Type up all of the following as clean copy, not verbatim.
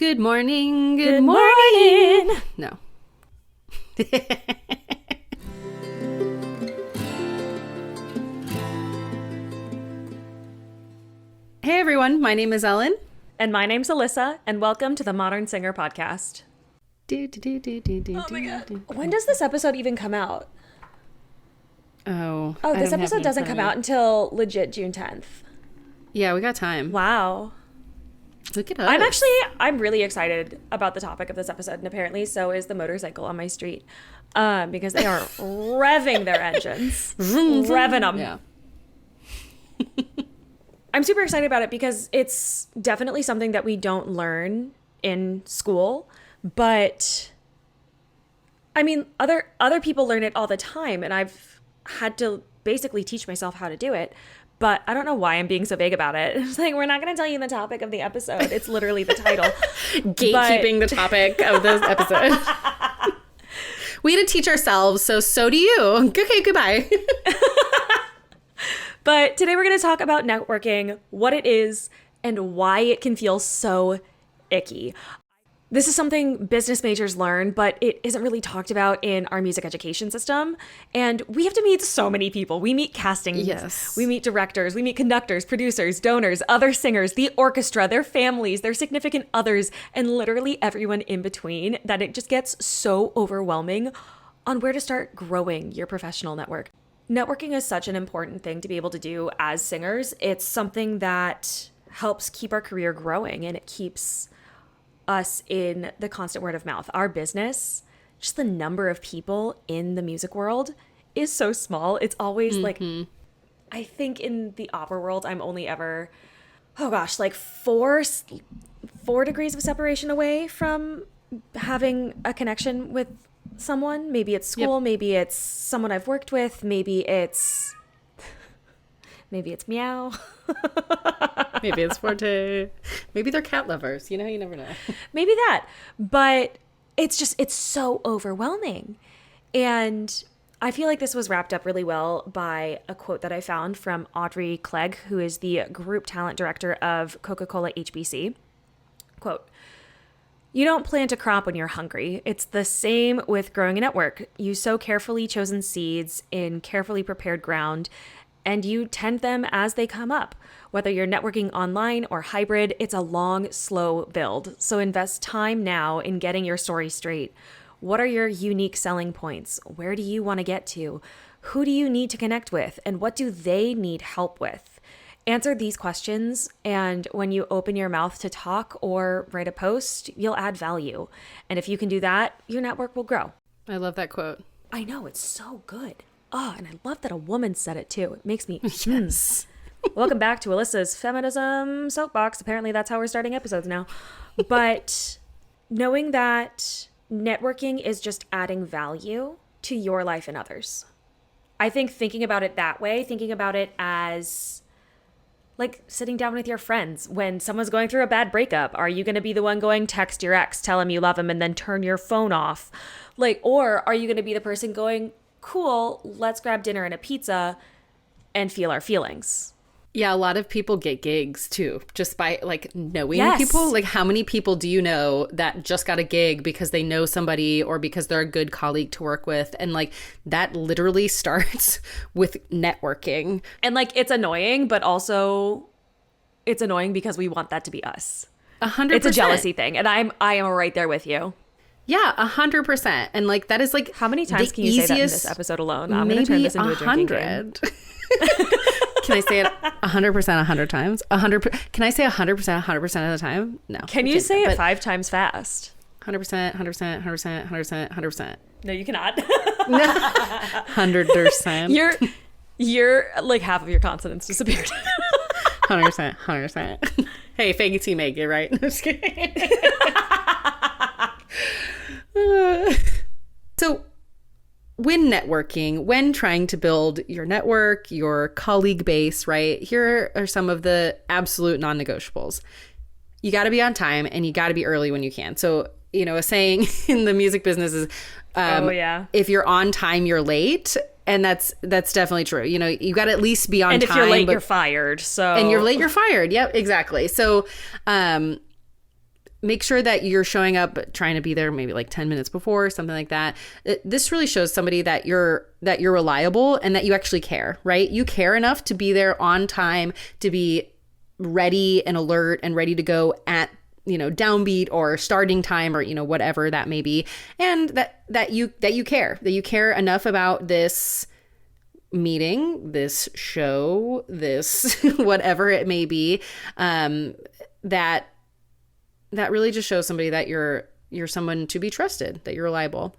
Good morning. Good morning. No. Hey everyone, my name is Ellen. And my name's Alyssa, and welcome to the Modern Singer Podcast. Oh my God. When does this episode even come out? Oh, this episode doesn't come out until legit June 10th. Yeah, we got time. Wow. Look at us. I'm really excited about the topic of this episode, and apparently so is the motorcycle on my street, because they are revving their engines. Revving them. Yeah. I'm super excited about it because it's definitely something that we don't learn in school, but I mean, other people learn it all the time, and I've had to basically teach myself how to do it. But I don't know why I'm being so vague about it. It's like, we're not going to tell you the topic of the episode. It's literally the title. Gatekeeping the topic of this episode. We had to teach ourselves, so do you. Okay, goodbye. But today we're going to talk about networking, what it is, and why it can feel so icky. This is something business majors learn, but it isn't really talked about in our music education system. And we have to meet so many people. We meet castings, yes. We meet directors, we meet conductors, producers, donors, other singers, the orchestra, their families, their significant others, and literally everyone in between, that it just gets so overwhelming on where to start growing your professional network. Networking is such an important thing to be able to do as singers. It's something that helps keep our career growing, and it keeps us in the constant word of mouth. Our business, just the number of people in the music world is so small. It's always like, I think in the opera world, I'm only ever, like four degrees of separation away from having a connection with someone. Maybe it's school, maybe it's someone I've worked with, maybe it's meow. Maybe it's Forte. Maybe they're cat lovers. You never know. Maybe that. But it's so overwhelming. And I feel like this was wrapped up really well by a quote that I found from Audrey Clegg, who is the group talent director of Coca-Cola HBC. Quote, "You don't plant a crop when you're hungry. It's the same with growing a network. You sow carefully chosen seeds in carefully prepared ground, and you tend them as they come up. Whether you're networking online or hybrid, it's a long, slow build. So invest time now in getting your story straight. What are your unique selling points? Where do you want to get to? Who do you need to connect with? And what do they need help with? Answer these questions, and when you open your mouth to talk or write a post, you'll add value. And if you can do that, your network will grow." I love that quote. I know, it's so good. Oh, and I love that a woman said it too. It makes me... Yes. Welcome back to Alyssa's Feminism Soapbox. Apparently that's how we're starting episodes now. But knowing that networking is just adding value to your life and others. I think thinking about it that way, thinking about it as like sitting down with your friends when someone's going through a bad breakup. Are you going to be the one going text your ex, tell him you love him, and then turn your phone off? Or are you going to be the person going, cool, let's grab dinner and a pizza and feel our feelings? Yeah, a lot of people get gigs too, just by knowing Yes. people. How many people do you know that just got a gig because they know somebody or because they're a good colleague to work with? And that literally starts with networking. And it's annoying, but also it's annoying because we want that to be us. 100%. It's a jealousy thing. And I am right there with you. Yeah, 100%. And that is how many times can you say that in this episode alone? I'm going to turn this into a drinking game. Can I say it 100% 100 times? 100. Can I say 100% 100% of the time? No. Can you say it 5 times fast? 100%, 100%, 100%, 100%, 100%. No, you cannot. 100%. You're half of your consonants disappeared. 100%, 100%. Hey, fake it till you make it, right? I'm just kidding. So when networking, when trying to build your network, your colleague base, right? Here are some of the absolute non-negotiables. You got to be on time and you got to be early when you can. So, a saying in the music business is, if you're on time, you're late. And that's definitely true. You got to at least be on time. And if you're late, you're fired. And you're late, you're fired. Yep, exactly. So, make sure that you're showing up, trying to be there maybe like 10 minutes before, something like that. This really shows somebody that you're reliable and that you actually care, right? You care enough to be there on time, to be ready and alert and ready to go at, downbeat or starting time, or, whatever that may be. And that you care enough about this meeting, this show, this whatever it may be, that really just shows somebody that you're someone to be trusted, that you're reliable.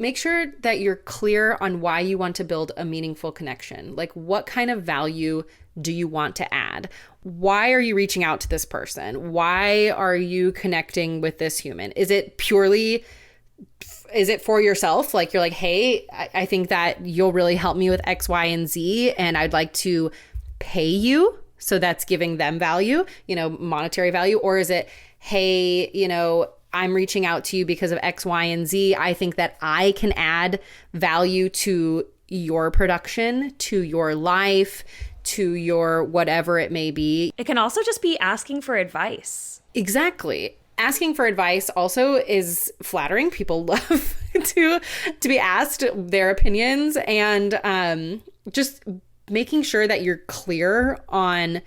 Make sure that you're clear on why you want to build a meaningful connection. Like, what kind of value do you want to add? Why are you reaching out to this person? Why are you connecting with this human? Is it for yourself? Like, you're like, hey, I think that you'll really help me with X, Y, and Z, and I'd like to pay you. So that's giving them value, monetary value. Or is it, hey, I'm reaching out to you because of X, Y, and Z. I think that I can add value to your production, to your life, to your whatever it may be. It can also just be asking for advice. Exactly. Asking for advice also is flattering. People love to be asked their opinions, and just making sure that you're clear on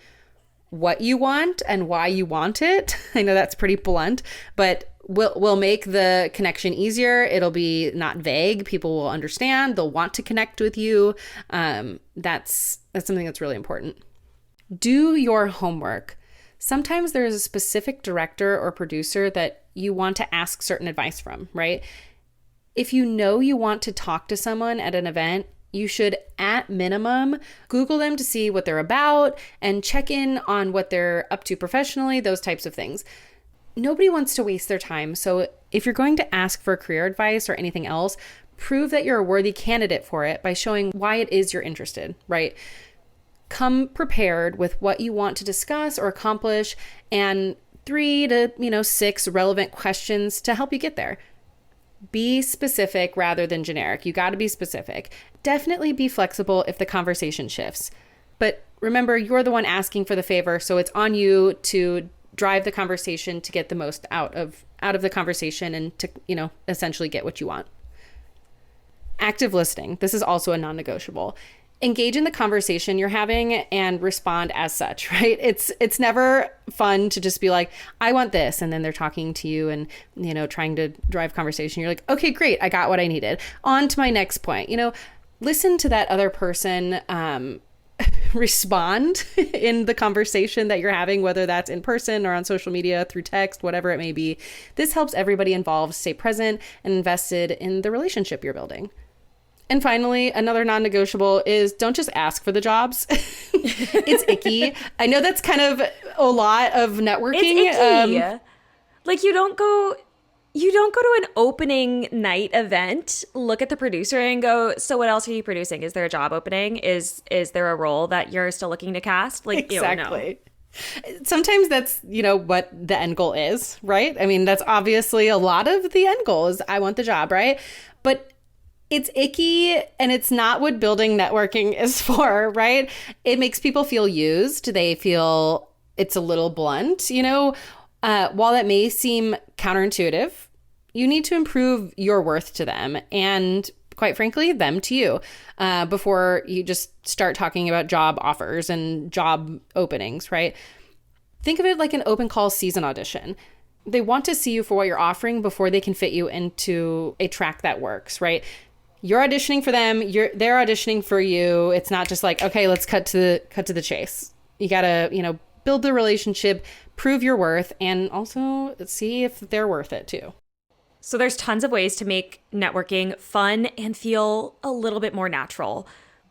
what you want and why you want it. I know that's pretty blunt, but will make the connection easier. It'll be not vague. People will understand. They'll want to connect with you. That's something that's really important. Do your homework. Sometimes there's a specific director or producer that you want to ask certain advice from, right? If you know you want to talk to someone at an event, you should, at minimum, Google them to see what they're about and check in on what they're up to professionally, those types of things. Nobody wants to waste their time. So if you're going to ask for career advice or anything else, prove that you're a worthy candidate for it by showing why it is you're interested, right? Come prepared with what you want to discuss or accomplish, and 3 to 6 relevant questions to help you get there. Be specific rather than generic. You got to be specific. Definitely be flexible if the conversation shifts. But remember, you're the one asking for the favor, so it's on you to drive the conversation to get the most out of the conversation and to, essentially get what you want. Active listening. This is also a non-negotiable. Engage in the conversation you're having and respond as such, right? It's never fun to just be like, I want this. And then they're talking to you and, trying to drive conversation. You're like, okay, great. I got what I needed. On to my next point. Listen to that other person, respond in the conversation that you're having, whether that's in person or on social media, through text, whatever it may be. This helps everybody involved stay present and invested in the relationship you're building. And finally, another non-negotiable is don't just ask for the jobs. It's icky. I know that's kind of a lot of networking. It's icky. Like, you don't go to an opening night event, look at the producer and go, so what else are you producing? Is there a job opening? Is there a role that you're still looking to cast? Like, exactly. Sometimes that's, what the end goal is, right? I mean, that's obviously a lot of the end goal is I want the job, right? But it's icky, and it's not what building networking is for, right? It makes people feel used. They feel it's a little blunt. While that may seem counterintuitive, you need to improve your worth to them and, quite frankly, them to you before you just start talking about job offers and job openings, right? Think of it like an open call season audition. They want to see you for what you're offering before they can fit you into a track that works, right? You're auditioning for them. They're auditioning for you. It's not just like, okay, let's cut to the chase. You gotta, build the relationship, prove your worth, and also see if they're worth it too. So there's tons of ways to make networking fun and feel a little bit more natural,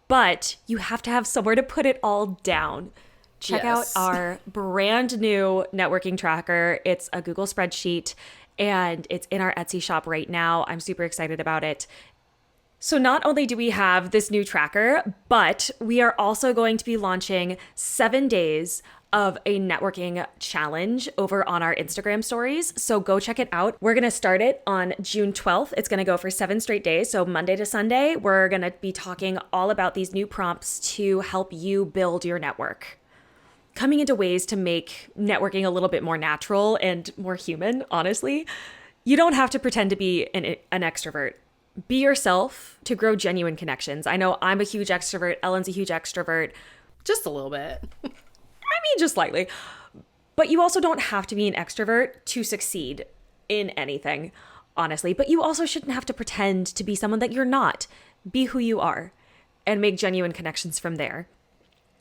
but you have to have somewhere to put it all down. Check out our brand new networking tracker. It's a Google spreadsheet, and it's in our Etsy shop right now. I'm super excited about it. So not only do we have this new tracker, but we are also going to be launching 7 days of a networking challenge over on our Instagram stories. So go check it out. We're going to start it on June 12th. It's going to go for 7 straight days. So Monday to Sunday, we're going to be talking all about these new prompts to help you build your network. coming into ways to make networking a little bit more natural and more human, honestly. You don't have to pretend to be an extrovert. Be yourself to grow genuine connections. I know I'm a huge extrovert. Ellen's a huge extrovert. Just a little bit. I mean, just slightly. But you also don't have to be an extrovert to succeed in anything, honestly. But you also shouldn't have to pretend to be someone that you're not. Be who you are and make genuine connections from there.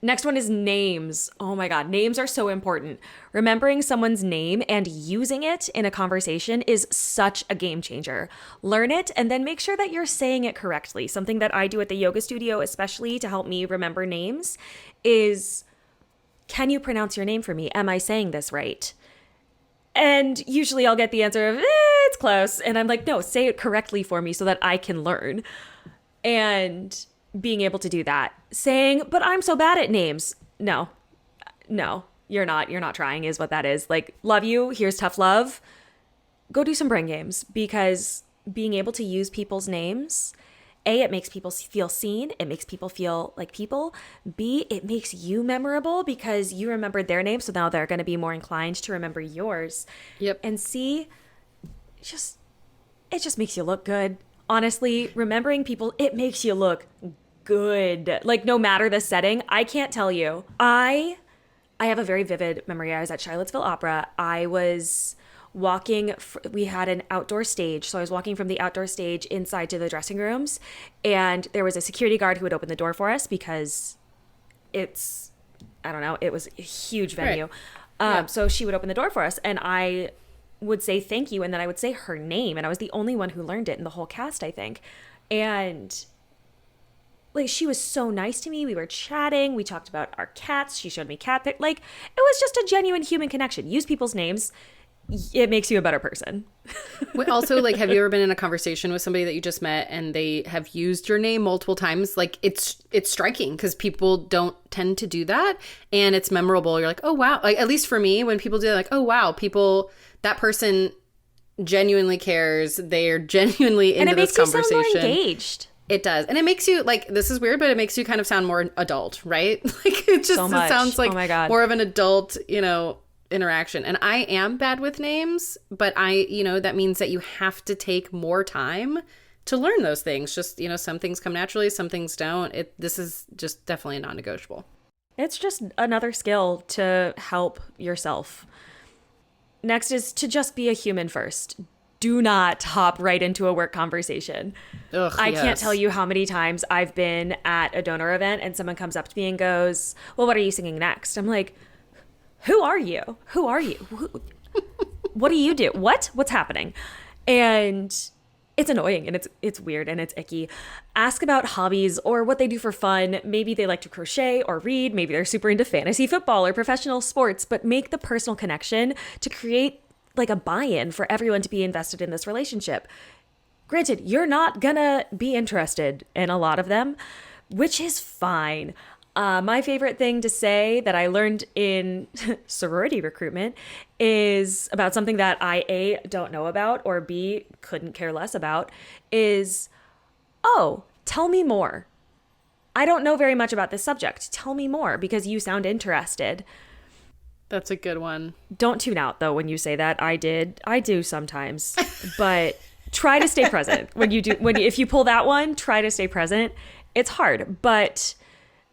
Next one is names. Oh my God, names are so important. Remembering someone's name and using it in a conversation is such a game changer. Learn it and then make sure that you're saying it correctly. Something that I do at the yoga studio, especially to help me remember names, is, can you pronounce your name for me? Am I saying this right? And usually I'll get the answer of, it's close. And I'm like, no, say it correctly for me so that I can learn. And being able to do that. Saying, but I'm so bad at names. No, you're not. You're not trying is what that is. Like, love you. Here's tough love. Go do some brain games, because being able to use people's names, A, it makes people feel seen. It makes people feel like people. B, it makes you memorable because you remembered their name. So now they're going to be more inclined to remember yours. Yep. And C, it just makes you look good. Honestly, remembering people, it makes you look good. Like, no matter the setting, I can't tell you. I have a very vivid memory. I was at Charlottesville Opera. I was walking, we had an outdoor stage. So I was walking from the outdoor stage inside to the dressing rooms. And there was a security guard who would open the door for us because it was a huge venue. Right. So she would open the door for us. And I would say thank you, and then I would say her name, and I was the only one who learned it in the whole cast, I think. And like, she was so nice to me. We were chatting, we talked about our cats, she showed me cat pic. Like, it was just a genuine human connection. Use people's names, it makes you a better person. Also, like, have you ever been in a conversation with somebody that you just met and they have used your name multiple times? Like, it's striking because people don't tend to do that, and it's memorable. You're like, oh wow. Like, at least for me, when people do that, like, oh wow, that person genuinely cares. They're genuinely into this conversation. And it makes you sound more engaged. It does. And it makes you, like, this is weird, but it makes you kind of sound more adult, right? Like, it just it sounds like more of an adult, interaction. And I am bad with names, but that means that you have to take more time to learn those things. Just, some things come naturally, some things don't. This is just definitely a non-negotiable. It's just another skill to help yourself. Next is to just be a human first. Do not hop right into a work conversation. Ugh, I can't tell you how many times I've been at a donor event and someone comes up to me and goes, well, what are you singing next? I'm like, who are you? Who are you? What do you do? What's happening? And it's annoying and it's weird and it's icky. Ask about hobbies or what they do for fun. Maybe they like to crochet or read. Maybe they're super into fantasy football or professional sports, but make the personal connection to create like a buy-in for everyone to be invested in this relationship. Granted, you're not gonna be interested in a lot of them, which is fine. My favorite thing to say that I learned in sorority recruitment is about something that I A, don't know about, or B, couldn't care less about, is, oh, tell me more. I don't know very much about this subject. Tell me more because you sound interested. That's a good one. Don't tune out, though, when you say that. I do sometimes. But try to stay present. If you pull that one, try to stay present. It's hard, but...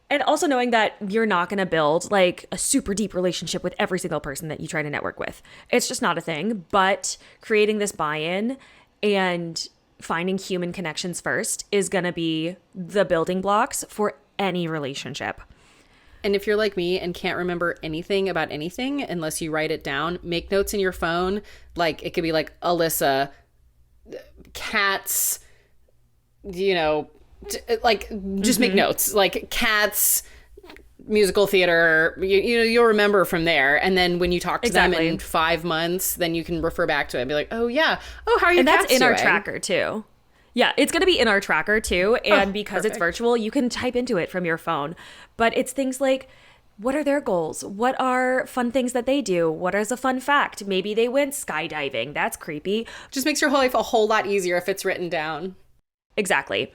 And also knowing that you're not going to build like a super deep relationship with every single person that you try to network with. It's just not a thing. But creating this buy-in and finding human connections first is going to be the building blocks for any relationship. And if you're like me and can't remember anything about anything unless you write it down, make notes in your phone. Like, it could be like Alyssa, cats, just make notes, like cats, musical theater, you'll remember from there. And then when you talk to them in 5 months, then you can refer back to it and be like, oh yeah, oh, how are your cats doing? And that's in our tracker too. Yeah, it's going to be in our tracker too. And because perfect. It's virtual, you can type into it from your phone. But it's things like, what are their goals? What are fun things that they do? What is a fun fact? Maybe they went skydiving. That's creepy. Just makes your whole life a whole lot easier if it's written down. Exactly.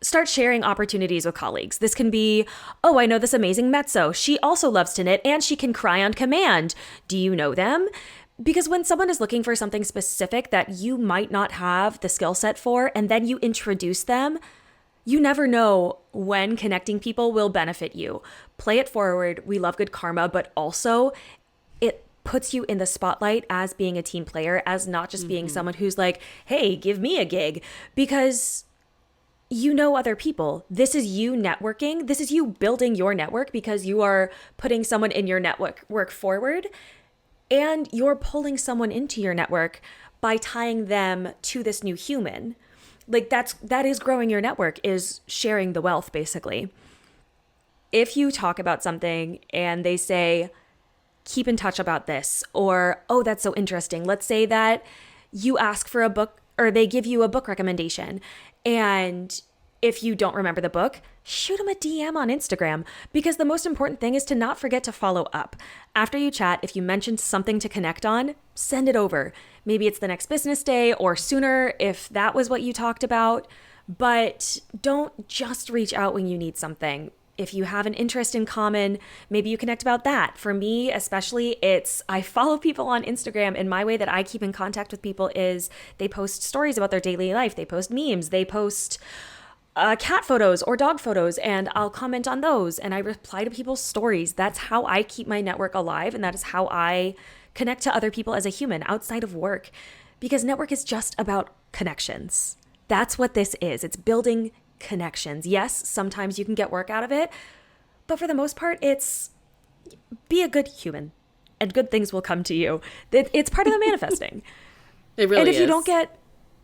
start sharing opportunities with colleagues. This can be, oh, I know this amazing mezzo. She also loves to knit and she can cry on command. Do you know them? Because when someone is looking for something specific that you might not have the skill set for, and then you introduce them, you never know when connecting people will benefit you. Play it forward. We love good karma, but also it puts you in the spotlight as being a team player, as not just being someone who's like, hey, give me a gig, because you know other people. This is you networking. This is you building your network because you are putting someone in your network work forward, and you're pulling someone into your network by tying them to this new human. Like that is growing your network, is sharing the wealth, basically. If you talk about something and they say, keep in touch about this, or, oh, that's so interesting. Let's say that you ask for a book, or they give you a book recommendation, and if you don't remember the book, shoot them a DM on Instagram, because the most important thing is to not forget to follow up. After you chat, if you mentioned something to connect on, send it over. Maybe it's the next business day or sooner if that was what you talked about, but don't just reach out when you need something. If you have an interest in common, maybe you connect about that. For me, especially, I follow people on Instagram, and my way that I keep in contact with people is they post stories about their daily life. They post memes. They post cat photos or dog photos, and I'll comment on those, and I reply to people's stories. That's how I keep my network alive, and that is how I connect to other people as a human outside of work, because network is just about connections. That's what this is. It's building connections. Yes, sometimes you can get work out of it, but for the most part, it's be a good human and good things will come to you. It's part of the manifesting. It really is. And if you don't get,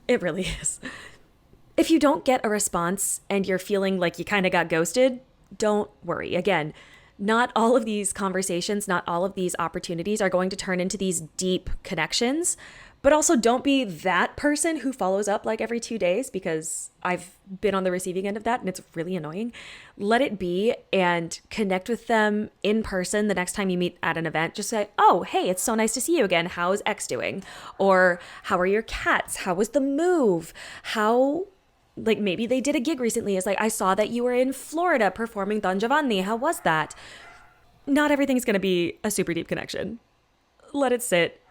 it really is. If you don't get a response and you're feeling like you kind of got ghosted, don't worry. Again, not all of these conversations, not all of these opportunities are going to turn into these deep connections, but also don't be that person who follows up like every 2 days, because I've been on the receiving end of that and it's really annoying. Let it be and connect with them in person the next time you meet at an event. Just say, oh, hey, it's so nice to see you again. How's X doing? Or how are your cats? How was the move? Like maybe they did a gig recently. It's like, I saw that you were in Florida performing Don Giovanni. How was that? Not everything's going to be a super deep connection. Let it sit.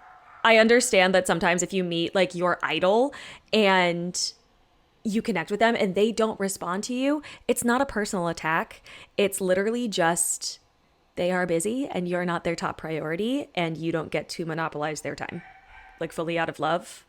I understand that sometimes if you meet like your idol and you connect with them and they don't respond to you, it's not a personal attack. It's literally just they are busy and you're not their top priority and you don't get to monopolize their time. Like fully out of love.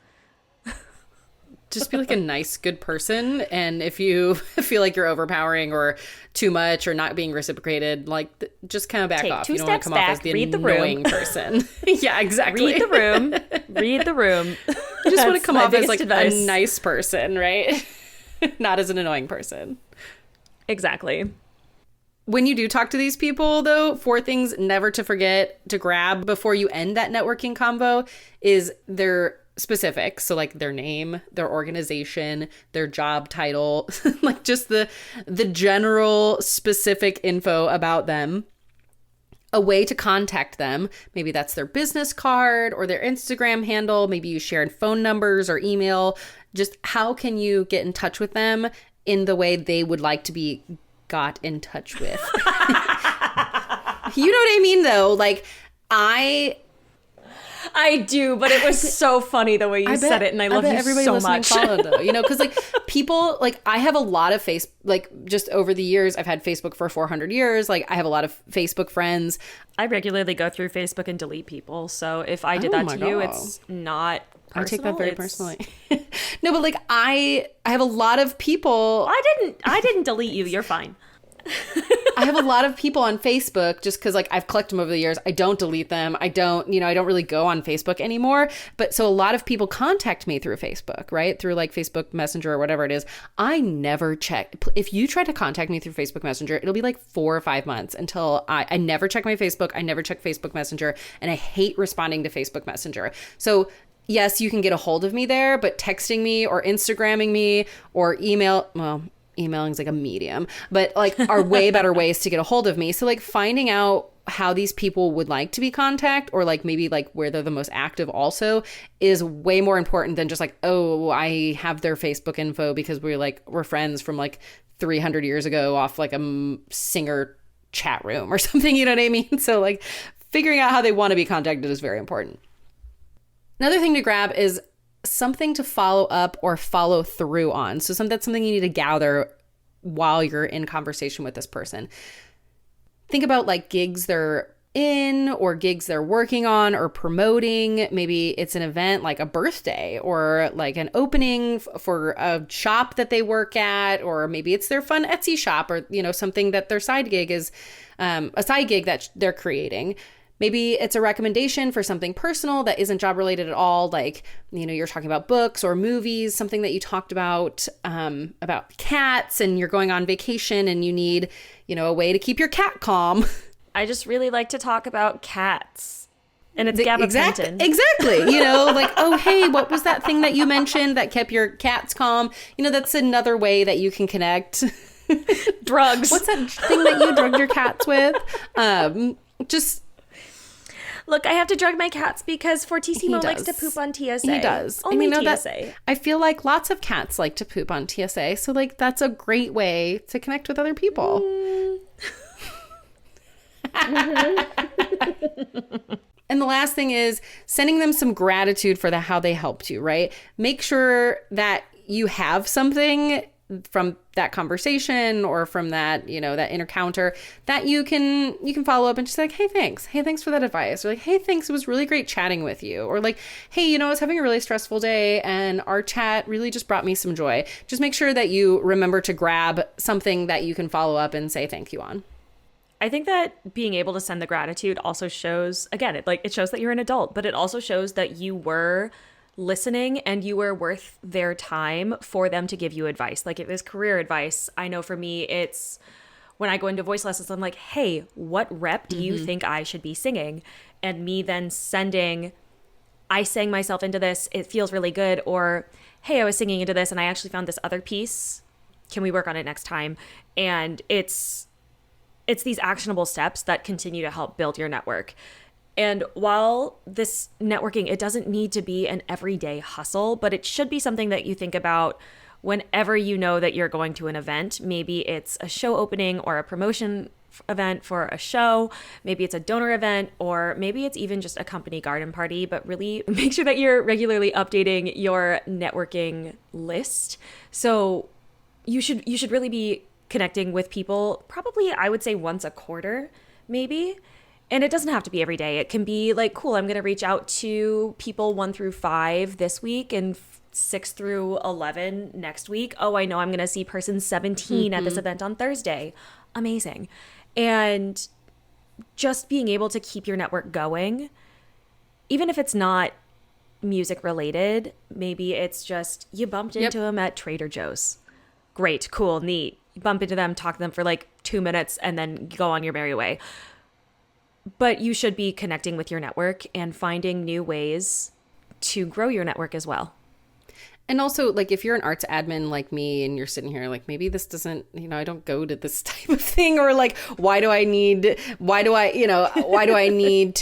Just be like a nice, good person. And if you feel like you're overpowering or too much or not being reciprocated, like just kind of back off. You don't want to come off as the annoying person. Yeah, exactly. Read the room. Read the room. You just want to come off as like advice. a nice person, right? Not as an annoying person. Exactly. When you do talk to these people, though, 4 things never to forget to grab before you end that networking convo is their specifics. So like their name, their organization, their job title, like just the general specific info about them. A way to contact them. Maybe that's their business card or their Instagram handle. Maybe you shared phone numbers or email. Just how can you get in touch with them in the way they would like to be got in touch with? You know what I mean, though? Like, I do, but it was so funny the way you said it, and I love you everybody so listening much. Followed, though, because like people, like I have a lot of just over the years, I've had Facebook for 400 years. Like I have a lot of Facebook friends. I regularly go through Facebook and delete people, so if I did that to you, it's not personal. I take that very personally. No, but like I have a lot of people. I didn't delete you. You're fine. I have a lot of people on Facebook just because like I've collected them over the years. I don't delete them. I don't really go on Facebook anymore. But so a lot of people contact me through Facebook, right? Through like Facebook Messenger or whatever it is. I never check. If you try to contact me through Facebook Messenger, it'll be like 4 or 5 months until I never check my Facebook. I never check Facebook Messenger, and I hate responding to Facebook Messenger. So yes, you can get a hold of me there, but texting me or Instagramming me or emailing is like a medium, but like are way better ways to get a hold of me. So like finding out how these people would like to be contacted, or like maybe like where they're the most active also, is way more important than just like, oh, I have their Facebook info because we're friends from like 300 years ago off like a singer chat room or something, you know what I mean? So like figuring out how they want to be contacted is very important. Another thing to grab is something to follow up or follow through on. So that's something you need to gather while you're in conversation with this person. Think about like gigs they're in or gigs they're working on or promoting. Maybe it's an event like a birthday or like an opening for a shop that they work at, or maybe it's their fun Etsy shop, or, you know, something that their side gig is a side gig that they're creating. Maybe it's a recommendation for something personal that isn't job related at all. Like, you know, you're talking about books or movies, something that you talked about cats, and you're going on vacation and you need, you know, a way to keep your cat calm. I just really like to talk about cats. And it's gabapentin. Exactly. You know, like, oh, hey, what was that thing that you mentioned that kept your cats calm? You know, that's another way that you can connect. Drugs. What's that thing that you drugged your cats with? Look, I have to drug my cats because Fortissimo likes to poop on TSA. He does. Only and you know TSA. That, I feel like lots of cats like to poop on TSA. So, like, that's a great way to connect with other people. And the last thing is sending them some gratitude for how they helped you, right? Make sure that you have something from that conversation or from that, you know, that encounter that you can follow up and just like, hey, thanks for that advice, or like, hey, thanks, it was really great chatting with you, or like, hey, you know, I was having a really stressful day and our chat really just brought me some joy. Just make sure that you remember to grab something that you can follow up and say thank you on. I think that being able to send the gratitude also shows, again, it shows that you're an adult, but it also shows that you were listening and you were worth their time for them to give you advice. Like if it's career advice, I know for me, it's when I go into voice lessons, I'm like, hey, what rep do you think I should be singing? And me then I sang myself into this, it feels really good. Or, hey, I was singing into this and I actually found this other piece. Can we work on it next time? And it's these actionable steps that continue to help build your network. And while this networking, it doesn't need to be an everyday hustle, but it should be something that you think about whenever you know that you're going to an event. Maybe it's a show opening or a promotion event for a show. Maybe it's a donor event, or maybe it's even just a company garden party, but really make sure that you're regularly updating your networking list. So you should really be connecting with people, probably I would say once a quarter, maybe. And it doesn't have to be every day. It can be like, cool, I'm going to reach out to people 1 through 5 this week and 6 through 11 next week. Oh, I know I'm going to see person 17 at this event on Thursday. Amazing. And just being able to keep your network going, even if it's not music related, maybe it's just you bumped into them at Trader Joe's. Great, cool, neat. You bump into them, talk to them for like 2 minutes, and then go on your merry way. But you should be connecting with your network and finding new ways to grow your network as well. And also, like, if you're an arts admin like me and you're sitting here like, maybe this doesn't, you know, I don't go to this type of thing, or like, why do I need to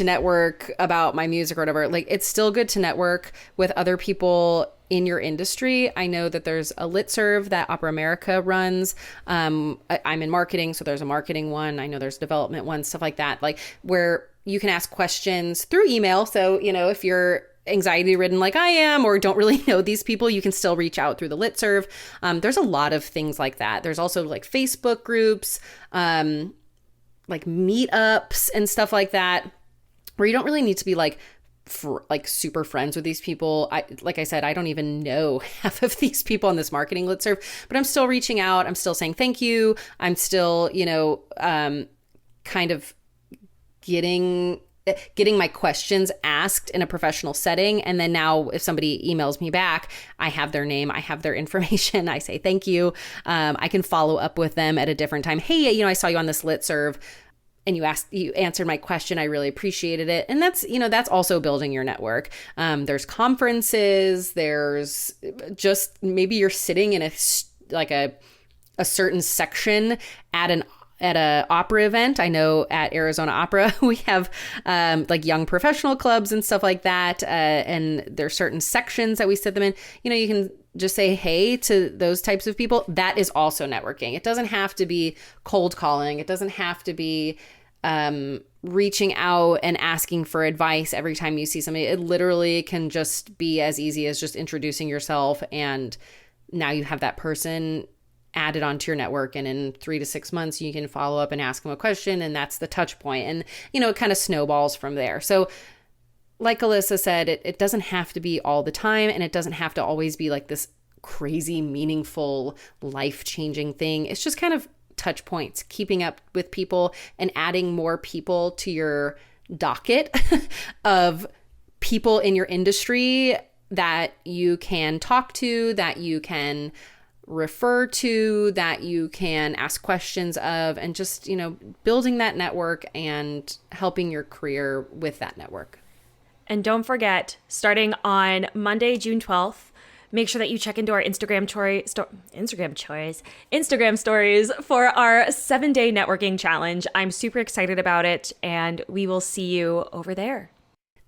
network about my music or whatever? Like, it's still good to network with other people in your industry. I know that there's a listserv that Opera America runs. I'm in marketing, so there's a marketing one. I know there's development ones, stuff like that, like where you can ask questions through email. So, you know, if you're anxiety ridden like I am, or don't really know these people, you can still reach out through the listserv. There's a lot of things like that. There's also like Facebook groups, like meetups and stuff like that, where you don't really need to be like super friends with these people. Like I said, I don't even know half of these people on this marketing listserv, but I'm still reaching out. I'm still saying thank you. I'm still, you know, kind of getting my questions asked in a professional setting. And then now if somebody emails me back, I have their name, I have their information. I say thank you. I can follow up with them at a different time. Hey, you know, I saw you on this listserv and you answered my question. I really appreciated it. And that's, you know, that's also building your network. There's conferences, there's just maybe you're sitting in a certain section at at a opera event. I know at Arizona Opera, we have like young professional clubs and stuff like that. And there's certain sections that we set them in. You can just say hey to those types of people. That is also networking. It doesn't have to be cold calling. It doesn't have to be reaching out and asking for advice every time you see somebody. It literally can just be as easy as just introducing yourself, and now you have that person added onto your network, and in 3 to 6 months you can follow up and ask them a question, and that's the touch point. And it kind of snowballs from there. So like Alyssa said, it doesn't have to be all the time, and it doesn't have to always be like this crazy, meaningful, life-changing thing. It's just kind of touch points, keeping up with people and adding more people to your docket of people in your industry that you can talk to, that you can refer to, that you can ask questions of, and just, building that network and helping your career with that network. And don't forget, starting on Monday, June 12th, make sure that you check into our Instagram stories for our 7-day networking challenge. I'm super excited about it, and we will see you over there.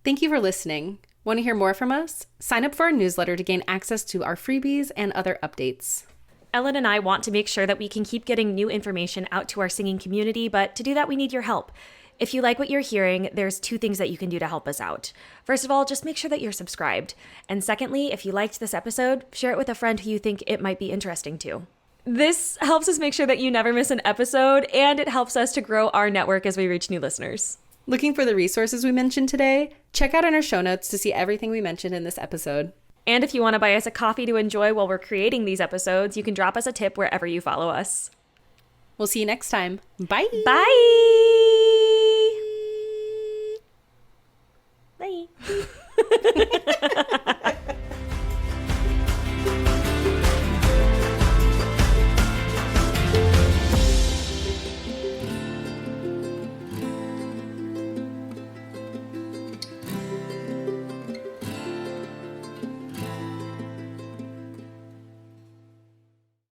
Thank you for listening. Want to hear more from us? Sign up for our newsletter to gain access to our freebies and other updates. Ellen and I want to make sure that we can keep getting new information out to our singing community, but to do that, we need your help. If you like what you're hearing, there's 2 things that you can do to help us out. First of all, just make sure that you're subscribed. And secondly, if you liked this episode, share it with a friend who you think it might be interesting to. This helps us make sure that you never miss an episode, and it helps us to grow our network as we reach new listeners. Looking for the resources we mentioned today? Check out in our show notes to see everything we mentioned in this episode. And if you want to buy us a coffee to enjoy while we're creating these episodes, you can drop us a tip wherever you follow us. We'll see you next time. Bye. Bye. Bye.